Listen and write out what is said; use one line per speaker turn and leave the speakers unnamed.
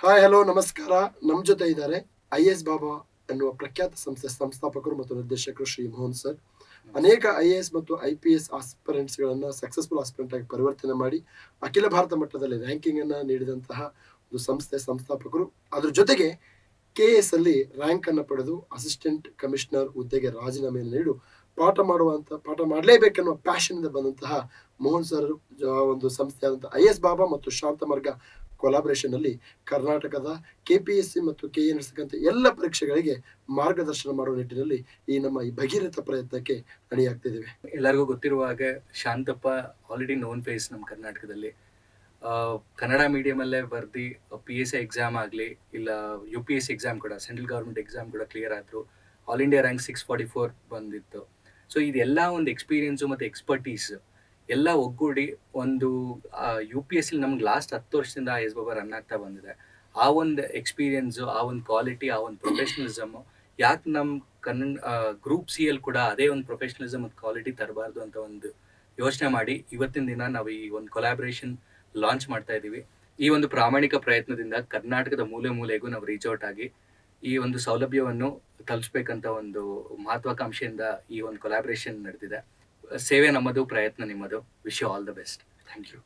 Hi hello ನಮಸ್ಕಾರ. ನಮ್ಮ ಜೊತೆ ಇದ್ದಾರೆ ಐಎಎಸ್ ಬಾಬಾ ಎನ್ನುವ ಪ್ರಖ್ಯಾತ ಸಂಸ್ಥೆ ಸಂಸ್ಥಾಪಕರು ಮತ್ತು ನಿರ್ದೇಶಕರು ಶ್ರೀ ಮೋಹನ್ ಸರ್. ಅನೇಕ ಐಎಎಸ್ ಮತ್ತು ಐಪಿಎಸ್ ಆಸ್ಪಿರೆಂಟ್ಸ್ ಗಳನ್ನ ಸಕ್ಸಸ್ಫುಲ್ ಆಸ್ಪಿರೆಂಟ್ ಆಗಿ ಪರಿವರ್ತನೆ ಮಾಡಿ ಅಖಿಲ ಭಾರತ ಮಟ್ಟದಲ್ಲಿ ರ್ಯಾಂಕಿಂಗ್ ಅನ್ನ ನೀಡಿದಂತಹ ಒಂದು ಸಂಸ್ಥೆ ಸಂಸ್ಥಾಪಕರು. ಅದ್ರ ಜೊತೆಗೆ ಕೆಎಎಸ್ ಅಲ್ಲಿ ರ್ಯಾಂಕ್ ಅನ್ನು ಪಡೆದು ಅಸಿಸ್ಟೆಂಟ್ ಕಮಿಷನರ್ ಹುದ್ದೆಗೆ ರಾಜೀನಾಮೆಯನ್ನು ನೀಡು ಪಾಠ ಮಾಡಲೇಬೇಕೆನ್ನುವ ಪ್ಯಾಷನ್ ಇಂದ ಬಂದಂತಹ ಮೋಹನ್ ಸರ್ ಒಂದು ಸಂಸ್ಥೆಯಾದಂತಹ ಐಎಸ್ ಬಾಬಾ ಮತ್ತು ಶಾಂತಮಾರ್ಗ ಕೊಲಾಬರೇಷನ್ ಅಲ್ಲಿ ಕರ್ನಾಟಕದ ಕೆಪಿಎಸ್ಸಿ ಮತ್ತು ಕೆಎ ನಡೆಸತಕ್ಕಂಥ ಎಲ್ಲ ಪರೀಕ್ಷೆಗಳಿಗೆ ಮಾರ್ಗದರ್ಶನ ಮಾಡುವ ನಿಟ್ಟಿನಲ್ಲಿ ಈ ನಮ್ಮ ಈ ಭಗೀರಥ ಪ್ರಯತ್ನಕ್ಕೆ ಅಣಿಯಾಗ್ತಿದ್ದೇವೆ.
ಎಲ್ಲರಿಗೂ ಗೊತ್ತಿರುವ ಹಾಗೆ ಶಾಂತಪ್ಪ ಆಲ್ರೆಡಿ ನೋನ್ ಫೇಸ್ ನಮ್ಮ ಕರ್ನಾಟಕದಲ್ಲಿ. ಕನ್ನಡ ಮೀಡಿಯಮಲ್ಲೇ ಬರ್ದು PSI ಎಕ್ಸಾಮ್ ಆಗಲಿ ಇಲ್ಲ UPSC ಎಕ್ಸಾಮ್ ಕೂಡ, ಸೆಂಟ್ರಲ್ ಗೌರ್ಮೆಂಟ್ ಎಕ್ಸಾಮ್ ಕೂಡ ಕ್ಲಿಯರ್ ಆದರು. ಆಲ್ ಇಂಡಿಯಾ ರ್ಯಾಂಕ್ 644 ಬಂದಿತ್ತು. ಸೊ ಇದೆಲ್ಲ ಒಂದು ಎಕ್ಸ್ಪೀರಿಯನ್ಸು ಮತ್ತು ಎಕ್ಸ್ಪರ್ಟೀಸ್ ಎಲ್ಲ ಒಗ್ಗೂಡಿ ಒಂದು UPSC ನಮ್ಗೆ ಲಾಸ್ಟ್ 10 ವರ್ಷದಿಂದ ಎಸ್ ಬಾಬಾ ರನ್ ಆಗ್ತಾ ಬಂದಿದೆ. ಆ ಒಂದು ಎಕ್ಸ್ಪೀರಿಯನ್ಸು, ಆ ಒಂದು ಕ್ವಾಲಿಟಿ, ಆ ಒಂದು ಪ್ರೊಫೆಷನಲಿಸಮು ಯಾಕೆ ನಮ್ಮ ಗ್ರೂಪ್ C ಅಲ್ಲಿ ಕೂಡ ಅದೇ ಒಂದು ಪ್ರೊಫೆಷನಲಿಸಮ್ ಮತ್ತು ಕ್ವಾಲಿಟಿ ತರಬಾರ್ದು ಅಂತ ಒಂದು ಯೋಚನೆ ಮಾಡಿ ಇವತ್ತಿನ ದಿನ ನಾವು ಈ ಒಂದು ಕೊಲಾಬ್ರೇಷನ್ ಲಾಂಚ್ ಮಾಡ್ತಾ ಇದ್ದೀವಿ. ಈ ಒಂದು ಪ್ರಾಮಾಣಿಕ ಪ್ರಯತ್ನದಿಂದ ಕರ್ನಾಟಕದ ಮೂಲೆ ಮೂಲೆಗೂ ನಾವು ರೀಚ್ ಔಟ್ ಆಗಿ ಈ ಒಂದು ಸೌಲಭ್ಯವನ್ನು ತಲುಪಿಸ್ಬೇಕಂತ ಒಂದು ಮಹತ್ವಾಕಾಂಕ್ಷೆಯಿಂದ ಈ ಒಂದು ಕೊಲಾಬ್ರೇಷನ್ ನಡೆದಿದೆ. ಸೇವೆ ನಮ್ಮದು, ಪ್ರಯತ್ನ ನಿಮ್ಮದು. Wish you all the best. Thank you.